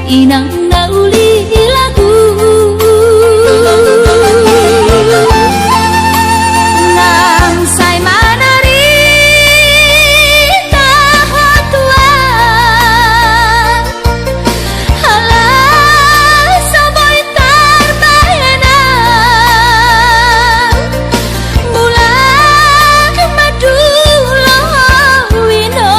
inang nauli lagu nang say manari tahatuan halah saboy tarbayana bulan madulo wino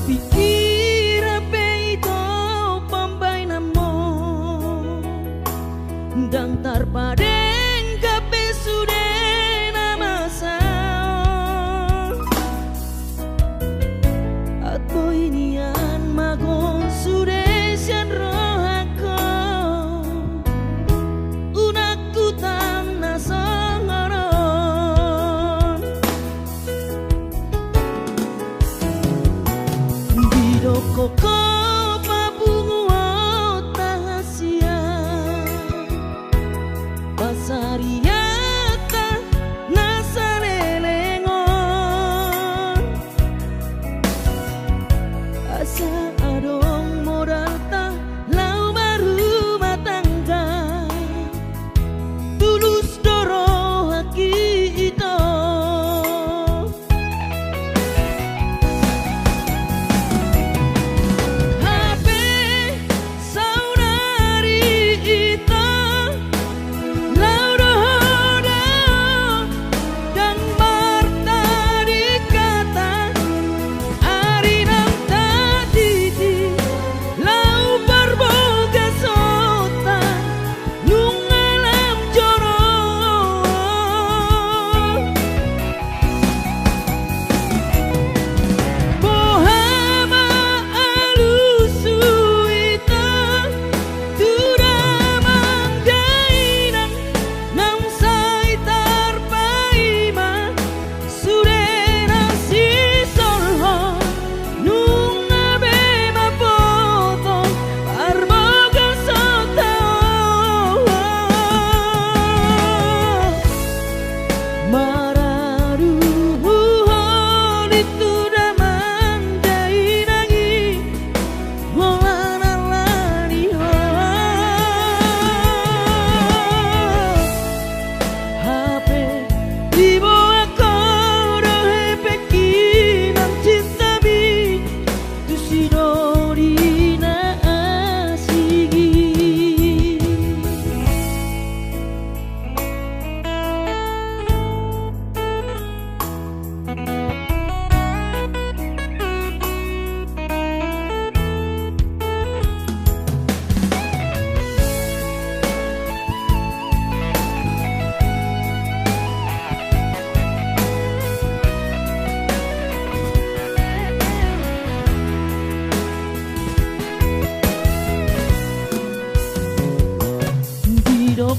Pikir peito pambai namo dang tarpadeng kape sude namasa at boinian magon sude sian rohako unak kutan nasangaron bidoko Pasariata nasalelengon asa adong modal ta lau baru matangga tulus doro haki ito HP saudari ito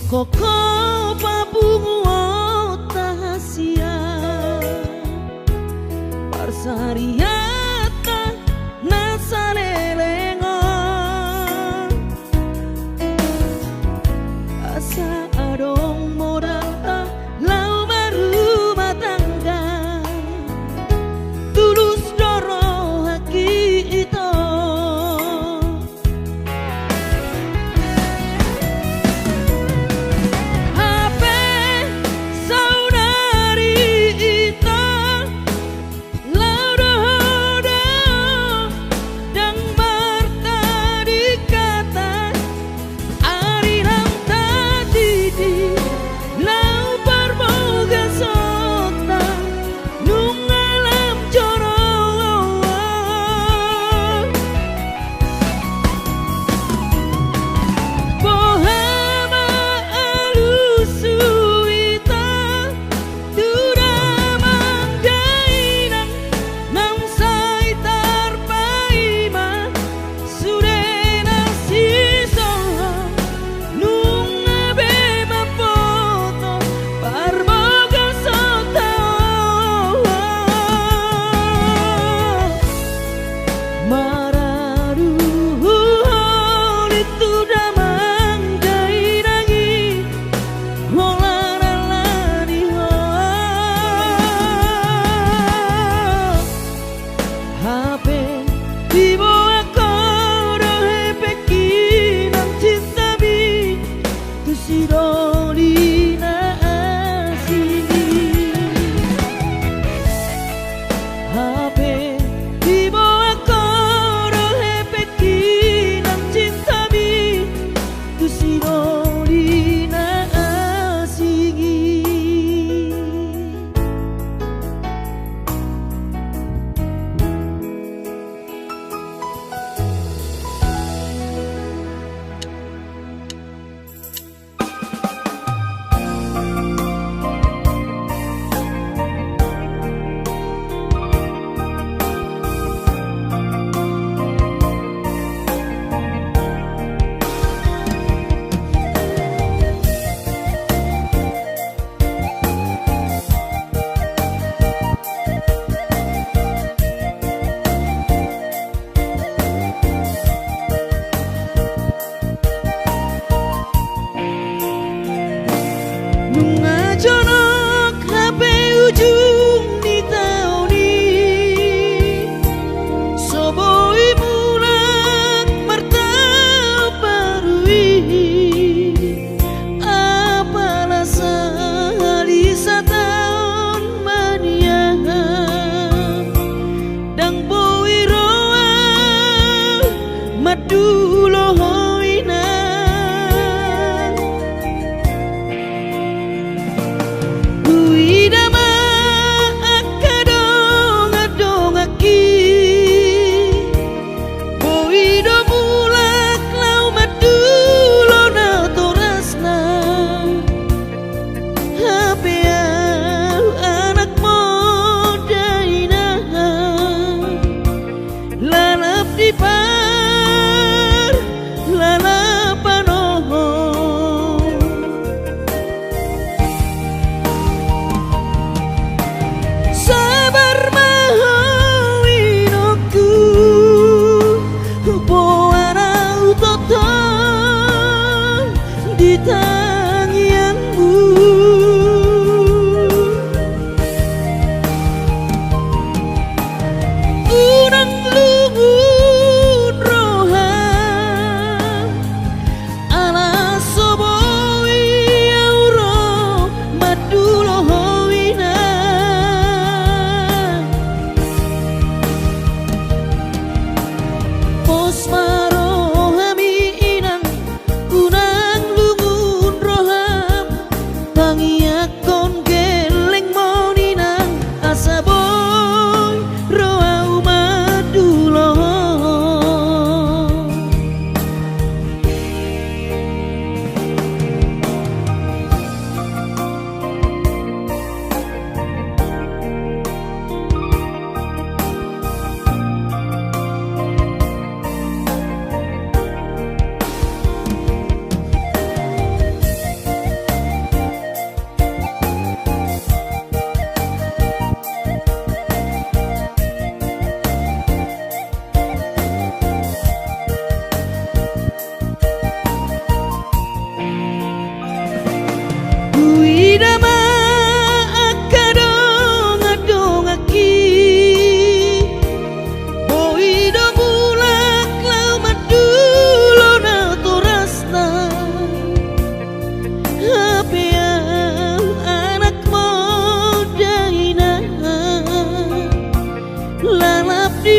Koko pabungu tahasia Parsariata nasalelengon asa adong modal ta lau baru matangga tulus doro haki ito Lauro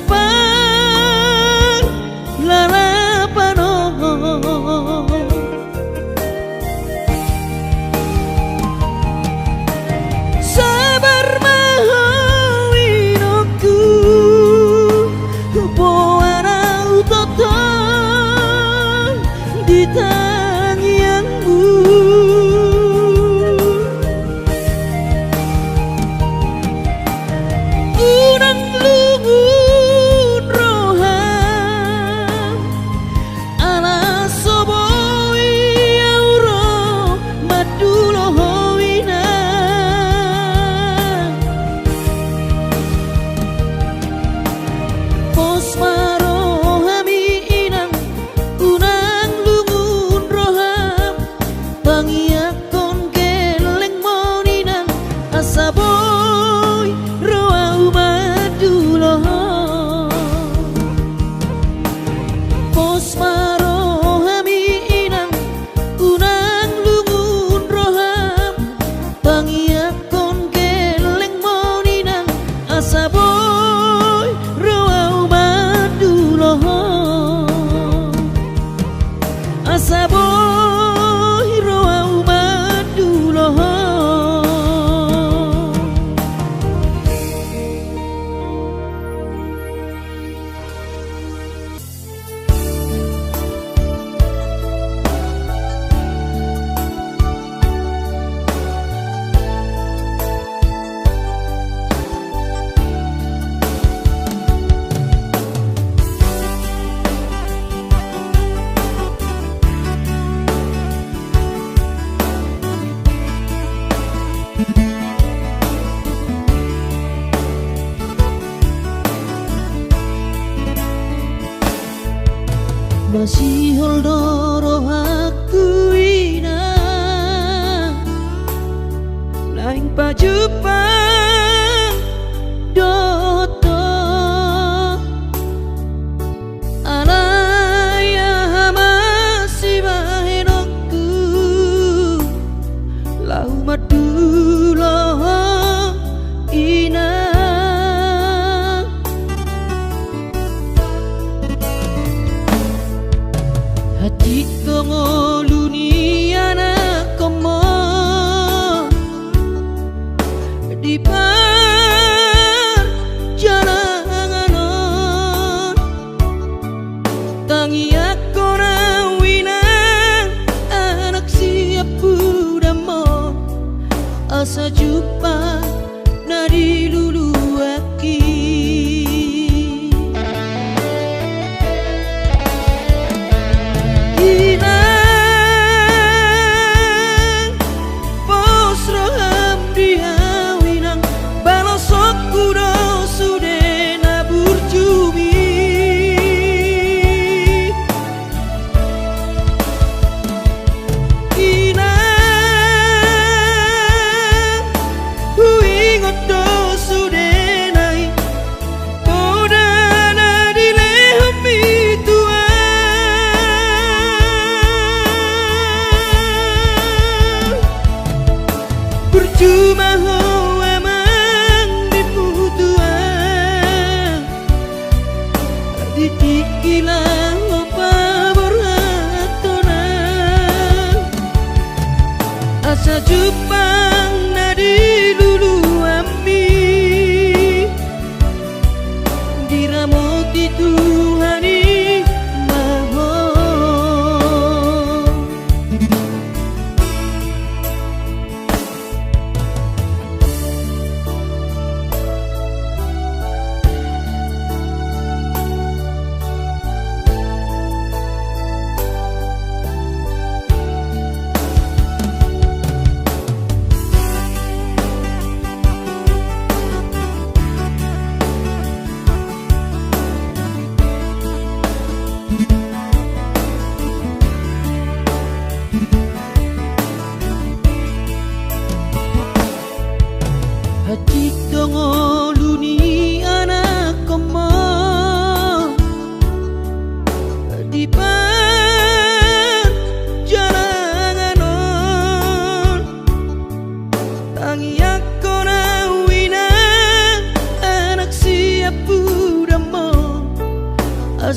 sabar lalapano sabar mahawinoku poana utoton di tangianmu unang lungun roham ala soboi auro madulo hoina pos marohami inang unang lungun roham pangiakon keleng moninang asaboy roau madulo pos marohami inang unang lungun roham pangiakon keleng moninang asaboy roau madulo asaboy roau madulo masih holdoro aku ina lain pajupang doto alaya masih bahenoku lau madulo ina hati kongoluni anak komo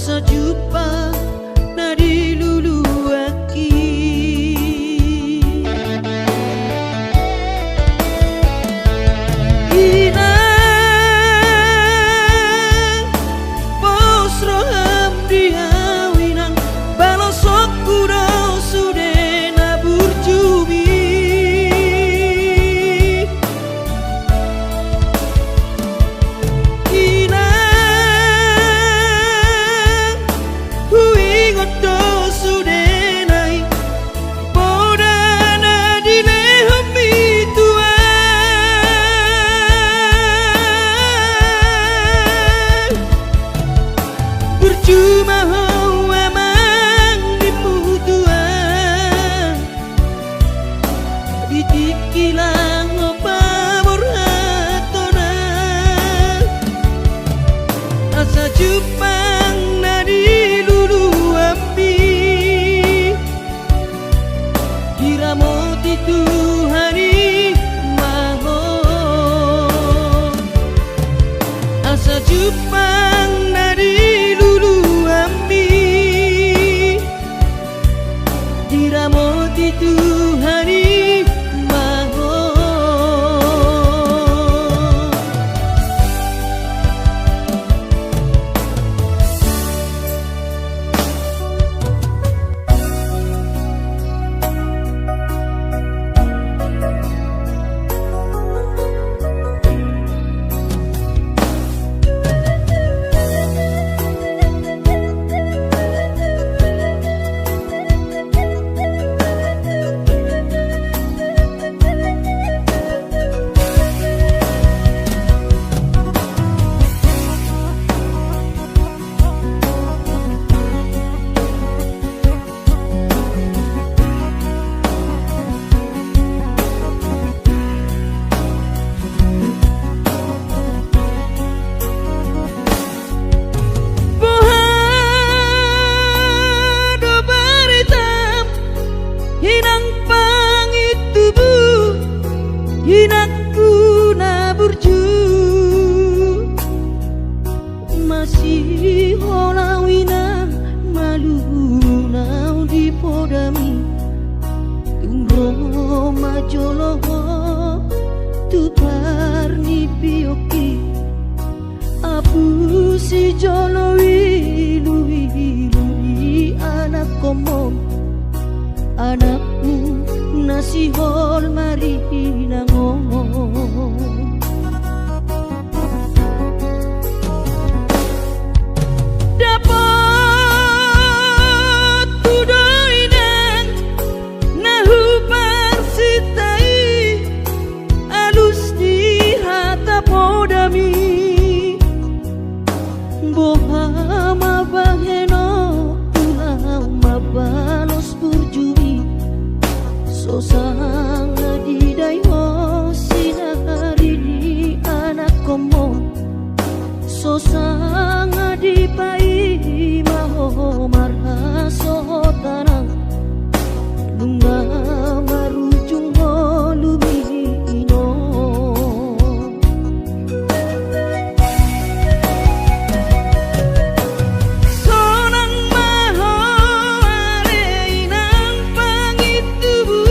asa jumpa na diluluaki. Inang posro hamdiawinang balosok kudo sudena burjumi. Cuma hawa mang diputuan ditikilang pamor hatona asa jupang na diluluambi diramoti Tuhani maho asa jupang na diramoti Tuhani maho. Hinakku na burju masih holawina malu nau di podami tungro majoloho tu parni pioki apu si jolowi lui anak komom anakmu nasi hol mari nangong dapat tudoinan nahu parsitai alus di hata podami boha mabaheno ulau mabalos burjumi sosang di dayo sinari di anak komo sosang di pai maho marha sotanang lunga marujung holumino sonang maho areinang pangitubu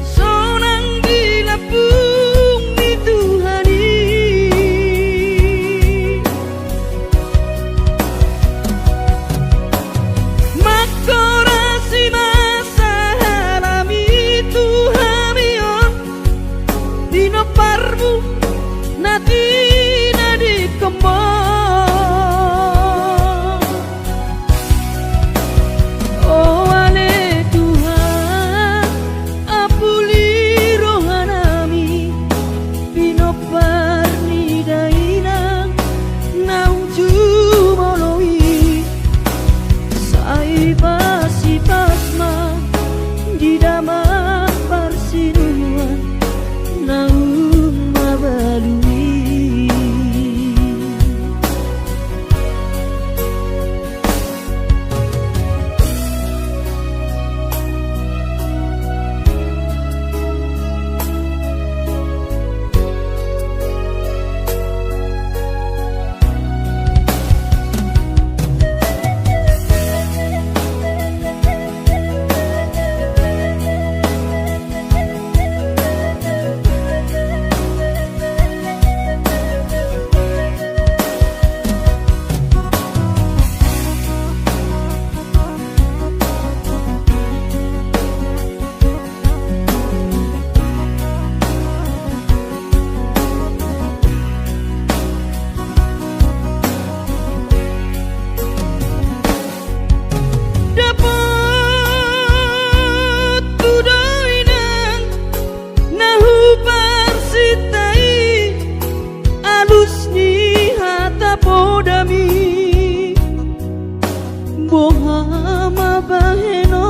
sonang dilapung di Tuhani podami bohama baheno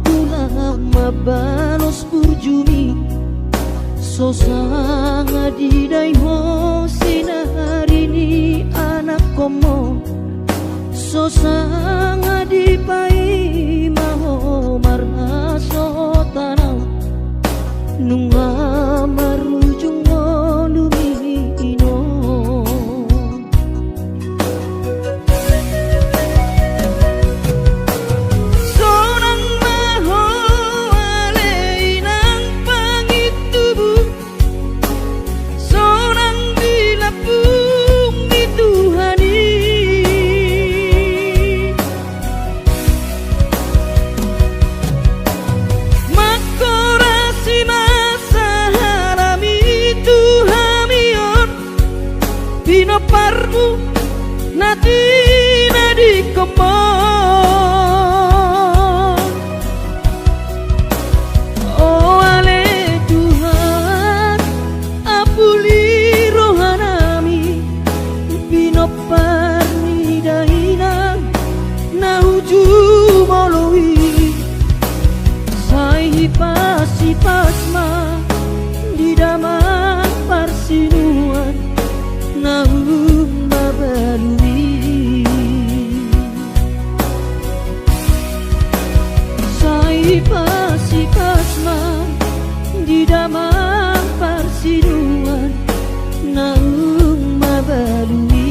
kulama balos burjumi sosanga didai ho sinarini anak komo sosanga dipai maho marhaso tanau nunga marujung lumino sonang maho aleinang pangitubu sonang dilapung dituhani makorasi masaharami tuhamion pino parmu nati nadi komon oh ale Tuhan apuli rohanami pino parni dahina nauju moloi sai pasi pasma di damang parsinuan nahum babalui sai pasi pasma di damang parsinuan nahum babalui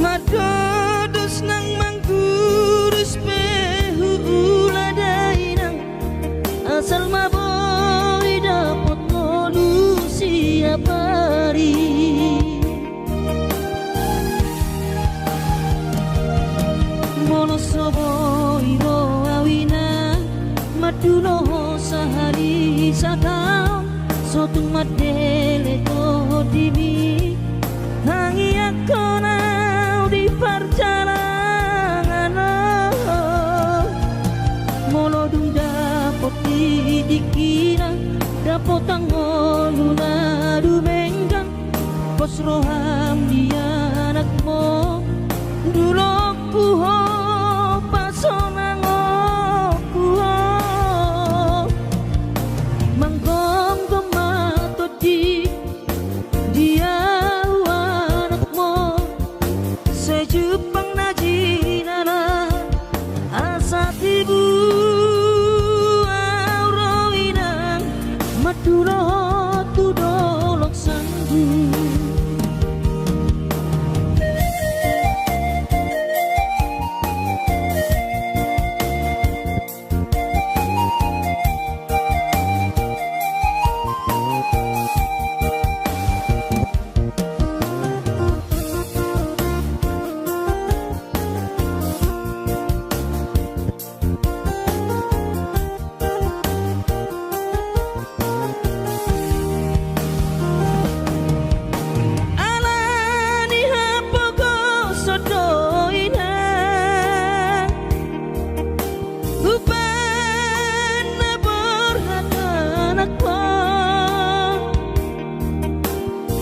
Madodos nang manggurus pehu uladainang asal maboy dapot molu siapari mono soboy ro awina maduno sahari sakam sotung madele to dimi hangi akona di perjalanan molodung dapot dikira dapot tangoluna dumenggang pos roham dia anakmo dulok puho pasonango puho manggom gomato di dia sejupang najinana asat ibu aurawinang maduro tudolok sanggu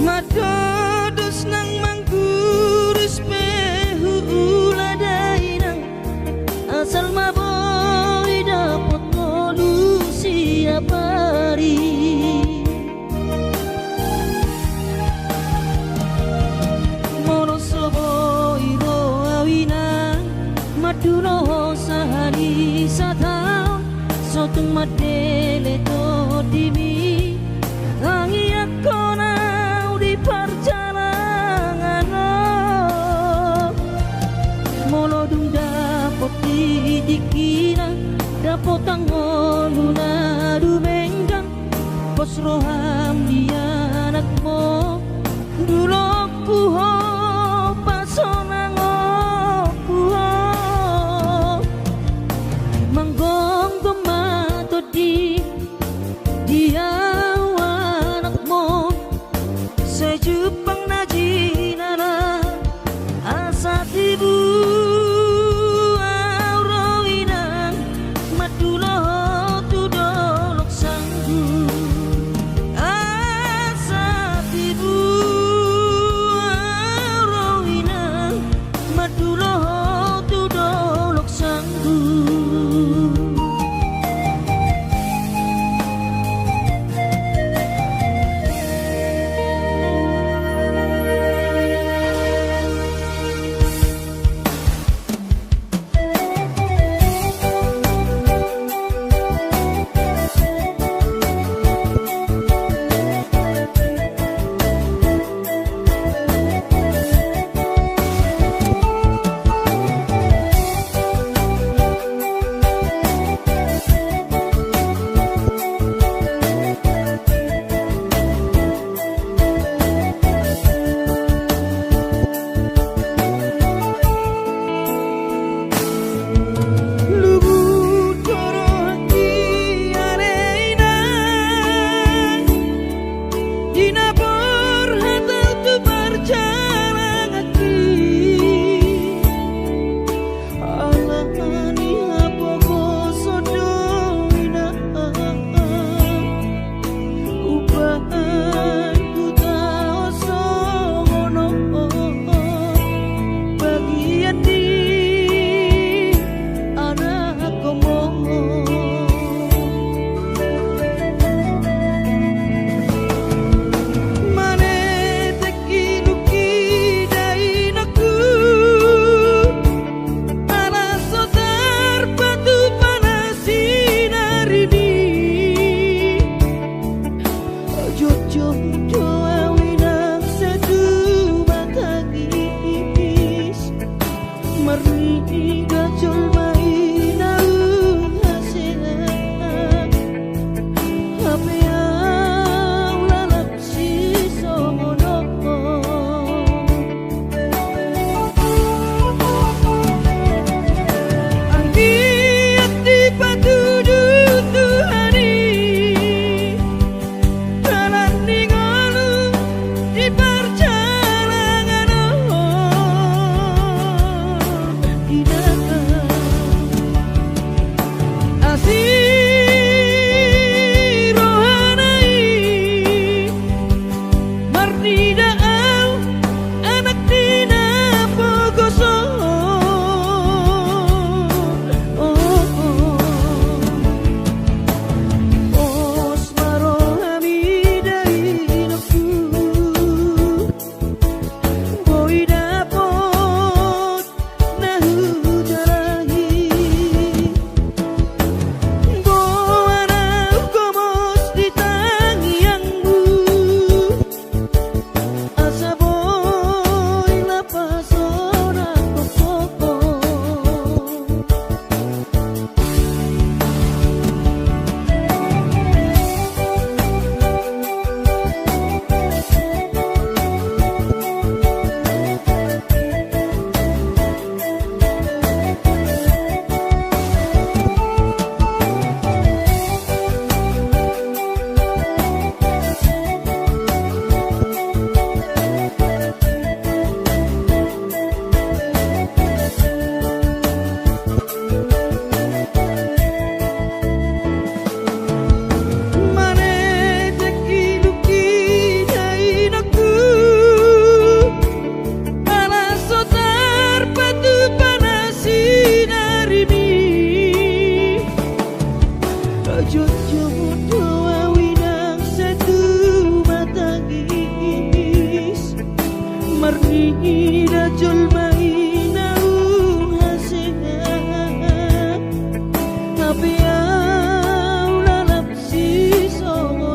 Madodos nang mangguris pehu uladainang asal maboy dapat ngolu siap hari mono soboy ro awinang maduno sahari satau sotung madele to dimi tangi akona di perjalanan molo dung dapot didikina dapot angoluna dumenggang pos roham dia anakmo dulokku ho pasonang okuho manggong gemato di dia anakmo sejupang najinana asa tibu aurawinang madulo tudolok sanggu asa tibu aurawinang madulo tudolok sanggu marni rajul maina uhasena tapi au lalap si solo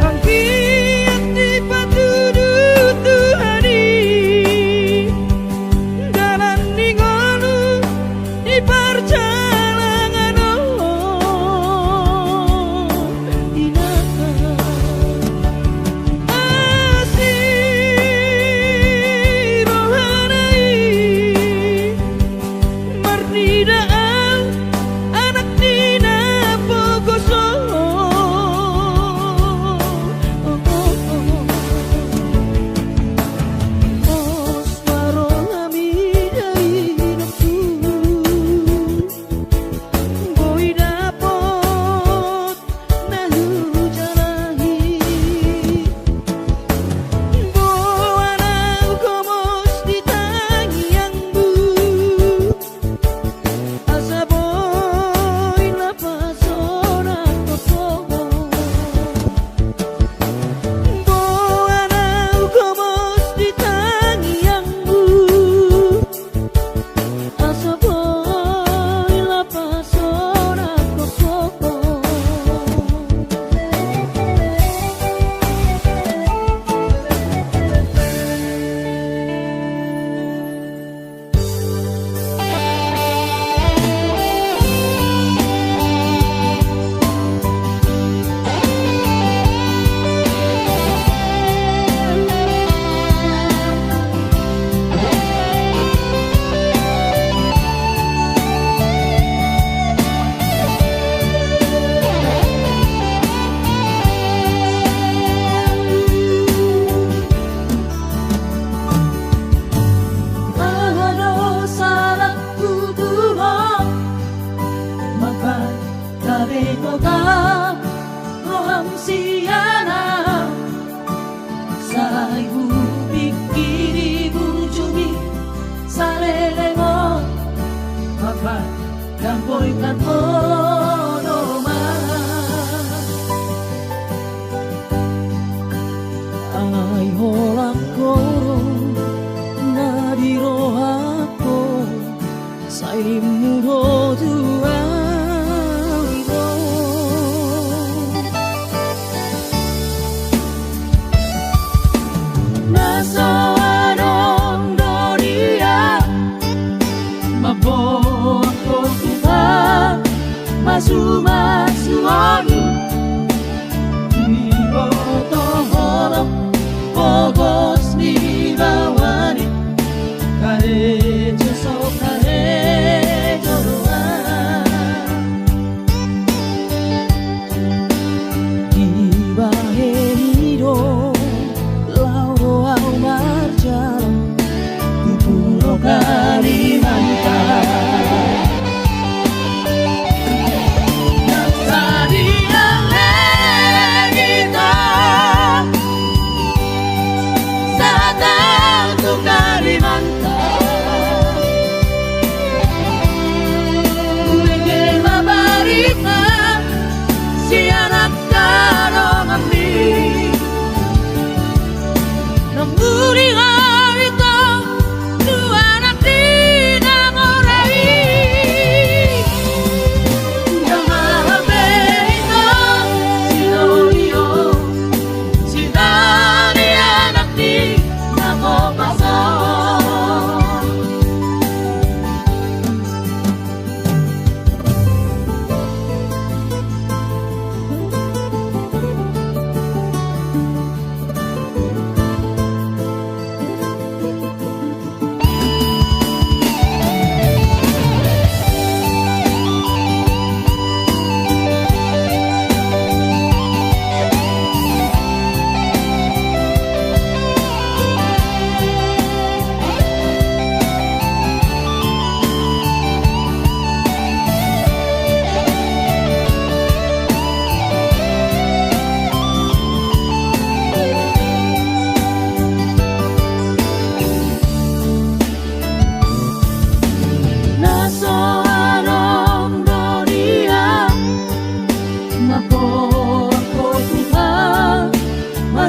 angki ati patudu tuhani dalan ningolu di perjalanan roham siana sai pikiri bujumi salelemo maka dampoikan onoma ai holang koro nadiro ako sai muro dua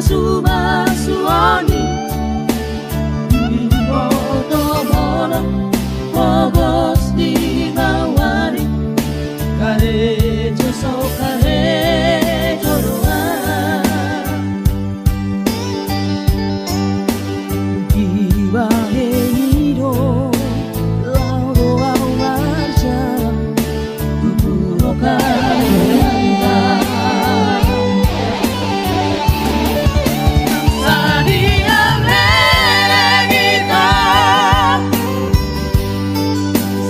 suma-suani Moto-mono Pogos di mawari Karejo so karejo doa Kiwa heiro Lauro au marcha Tupuro karenda Sadia meregita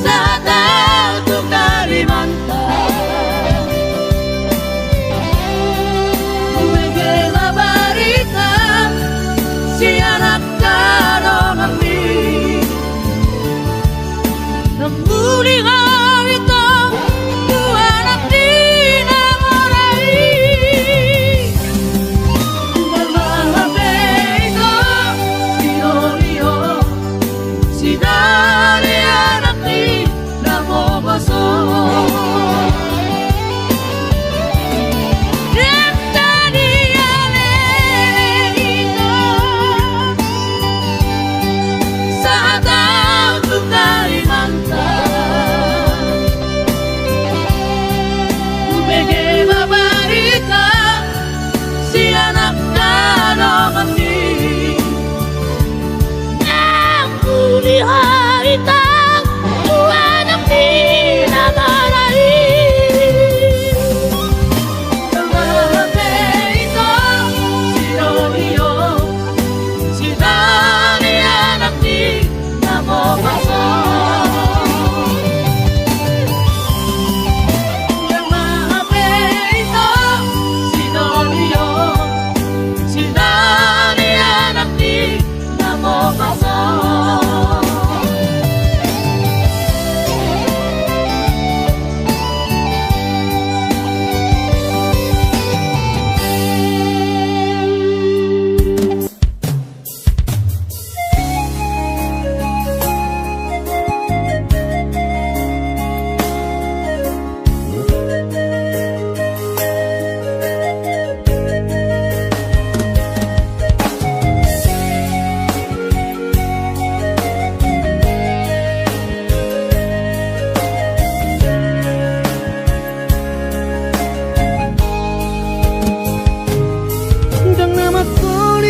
Satau tu Kalimantan Umegela barita Si anak karonami Nambuli harita Tu anak dinamorai Bermahabeito Dio-dio Si dari anak dinamobaso Haritang Tuhan ang pinamarai Bermahabeito Dio-dio Si dari anak dinamobaso Bermahabeito Dio-dio Si dari anak dinamobaso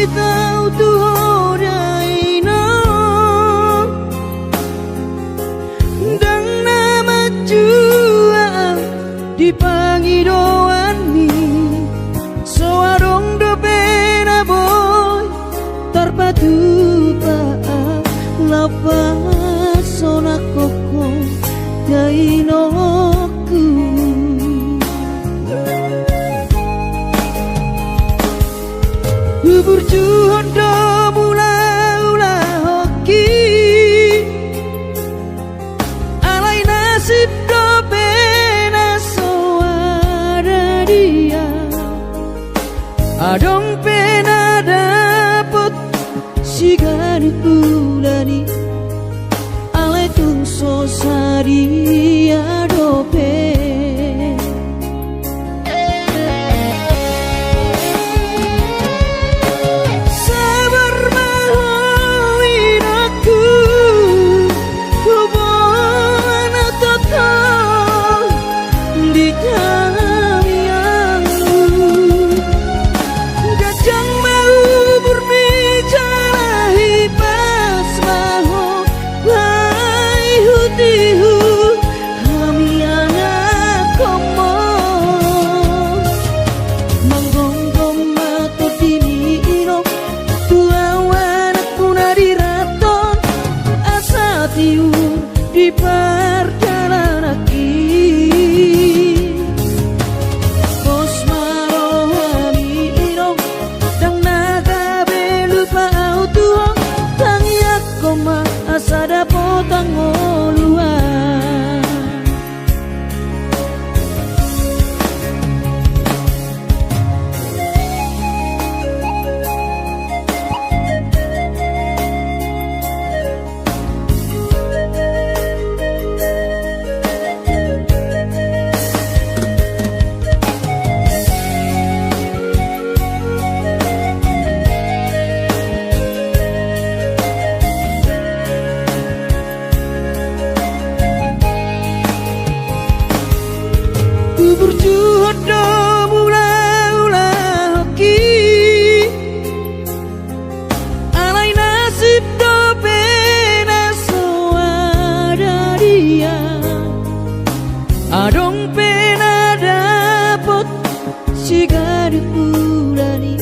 Tahu tuh ino dan nama jual di pangidoani soarong do pena boy terpadu pa lapas sona koko dainoku Bubur juhon do mula-ula hoki Alai nasib do pena soara dia Adong pena dapot sigani ulani Alai tun so saria do pena Gajah sigari ulani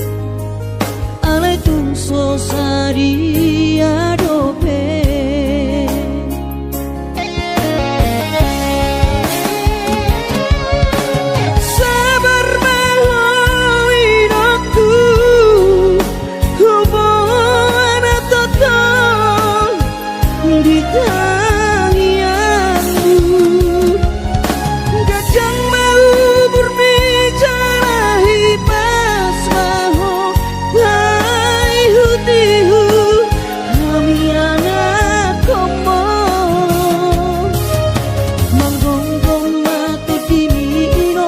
alai tung so sari adope sabar melalui waktu hubungan total di tangianmu kadang mau berbicara hipas maho hai hutihu kami anak komo manggonggong matu dimino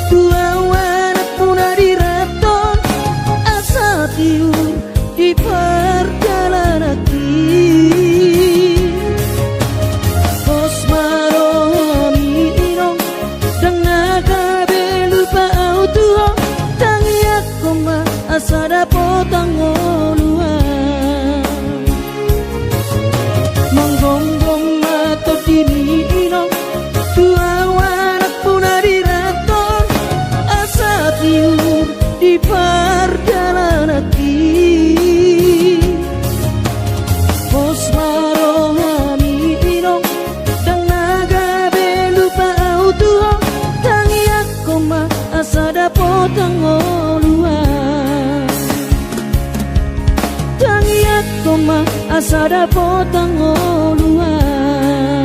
dua wanak puna diraton asa tiur di perjalanan Bos marohami inong dang nagabelupa autuho tangiak koma asada potang oluan manggonggong mato dini inong dua wanak puna diraton asa tiur di perjalanan Bos marohami inong dang nagabelupa autuho tangiak koma asada potang oluan tangiak koma asada potang oluan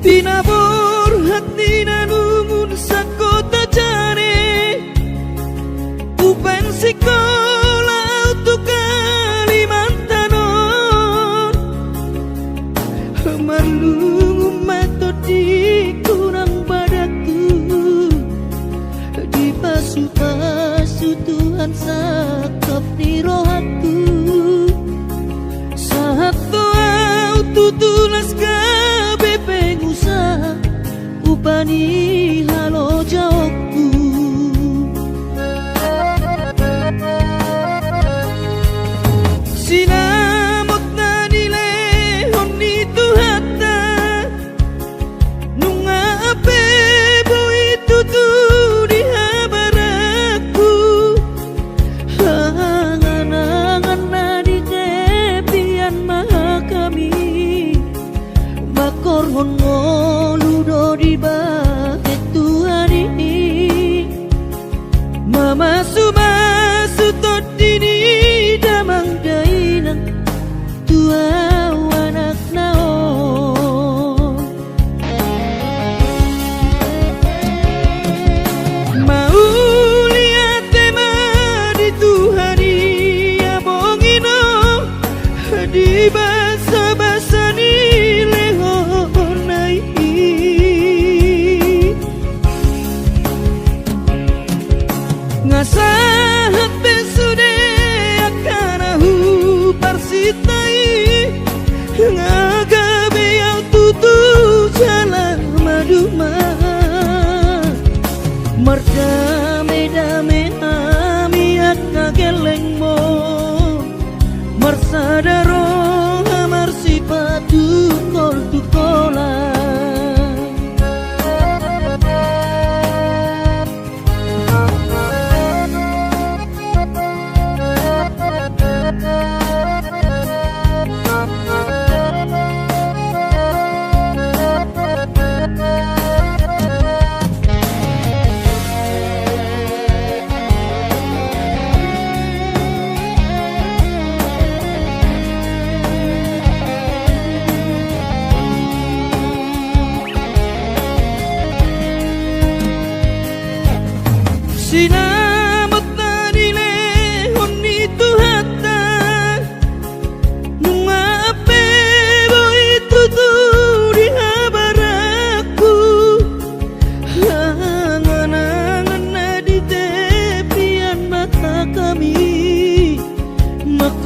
Tinabur hati nanumun sakota jane upan sekolah untuk Kalimantanon marlung mato di kurang padaku di pasu-pasu Tuhan sakap di rohatku saat doa tutulas gabe pengusaha upani halo jawabku sinamot na nilehon itu hata nunga ape boy tutu di habaraku hangan-hangan na di kepian maha kami bakor hon ngoludo di bahetu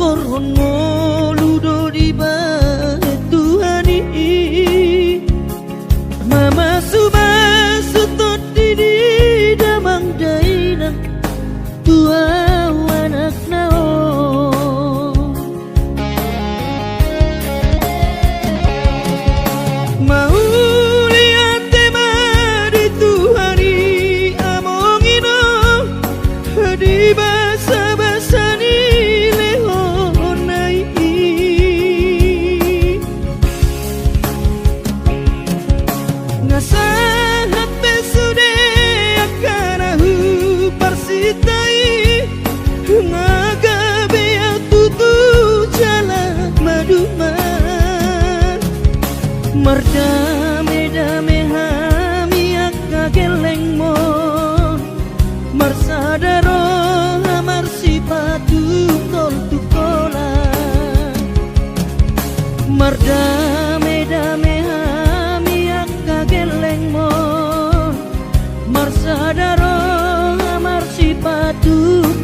korhon ngoludo di Tuhani mama sutot di damang daina tua anak naon mau lihat tema di Tuhani amongino di basa-basa ni lehonai ngasahat pesude akanahu parsitai ngagabe tutu jala maduma mardame-dame hami akageleng mo marsadaro amar sipatu tol tukola mardame-dame hami akageleng mo marsadaro amar sipatu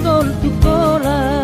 tol tukola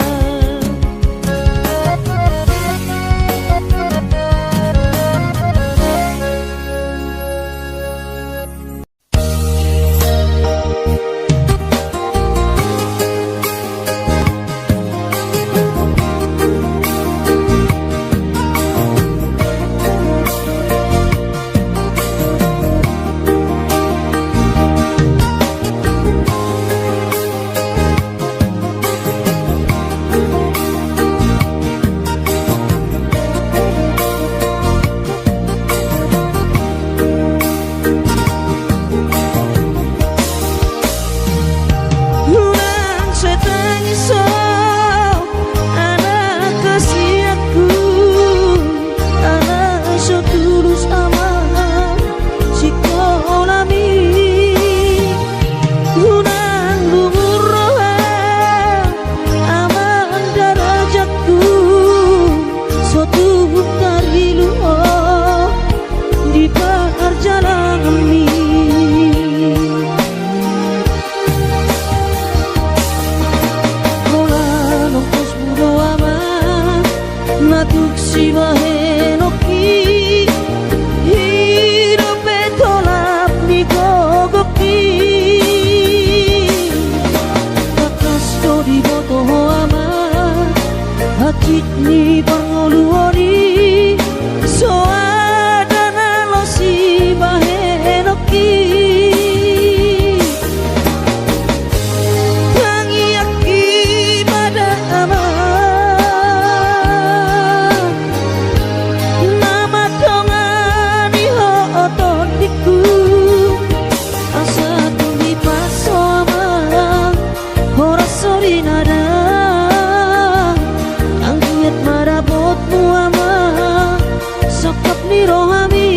ni pangoluori soadana lo si bahenoki tangi aki pada ama nama dongani ho ototiku asa tumi paso ama ora sori nada marabotmu ama sokap ni rohami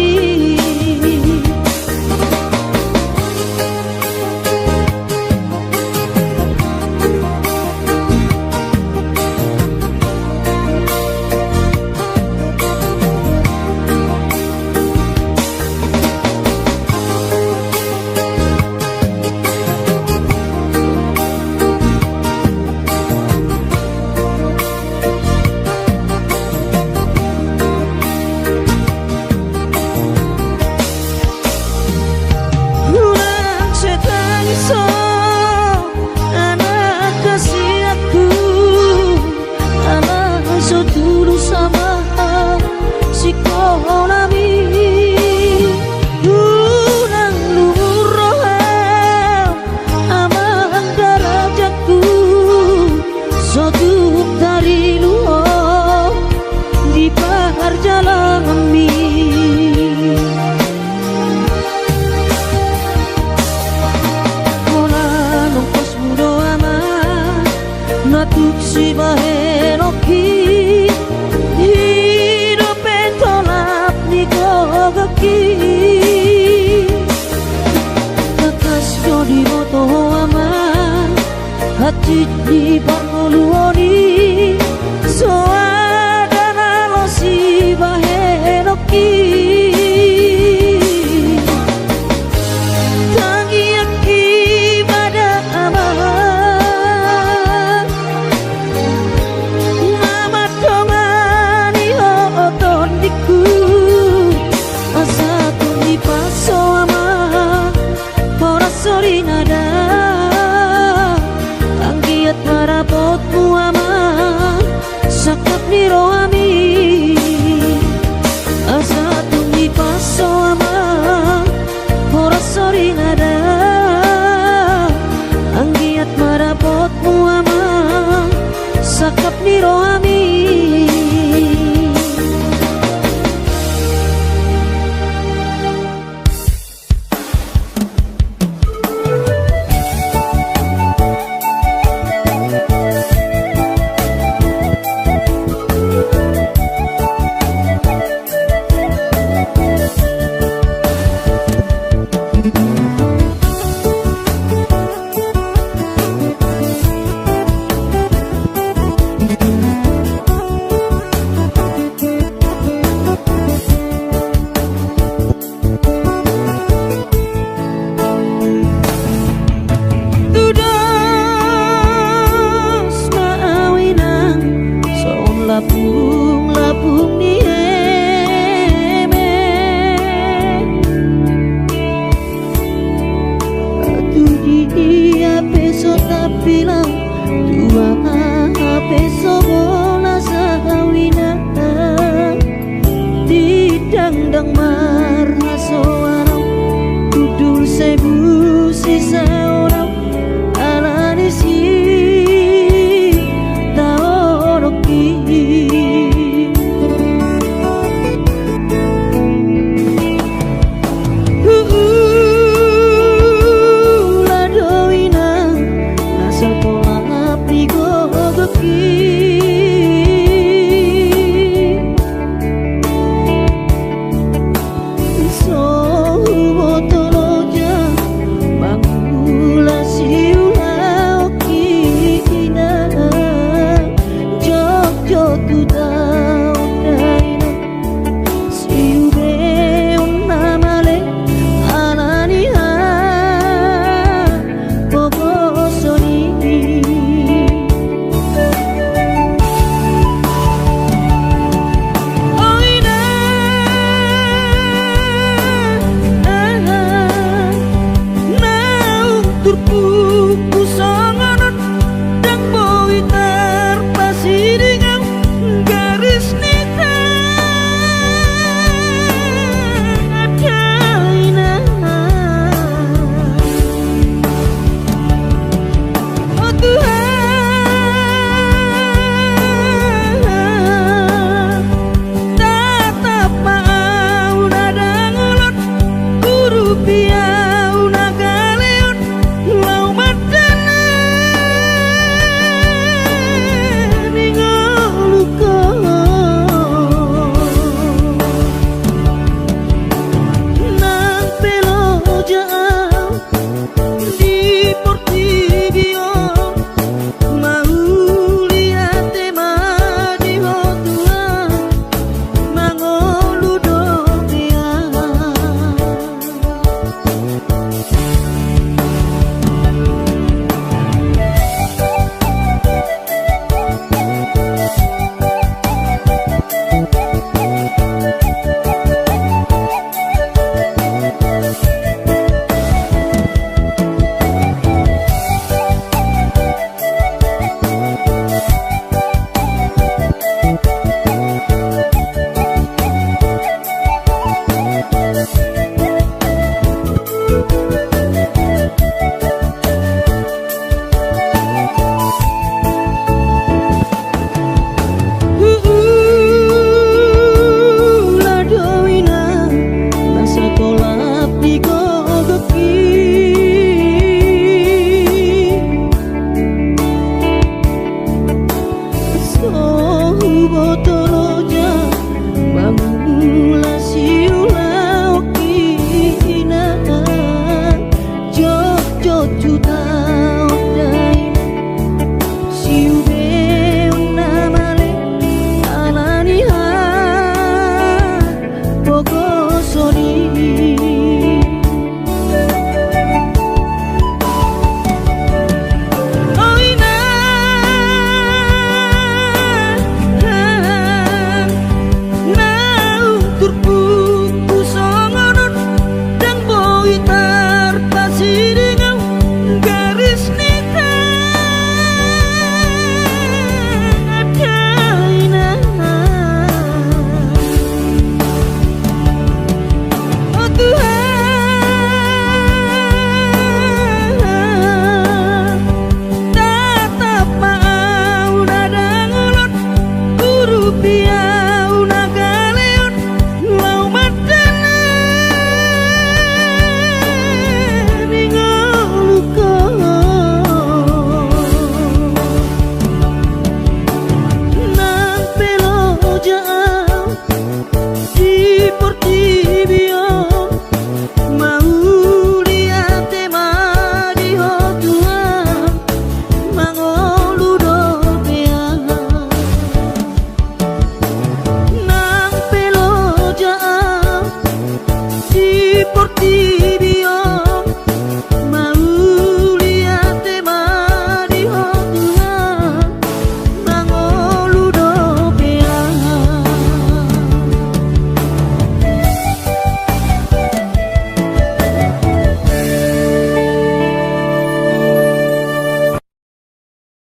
si bahenoki hidupe tolap ni gogaki kakas jodi moto ama hati di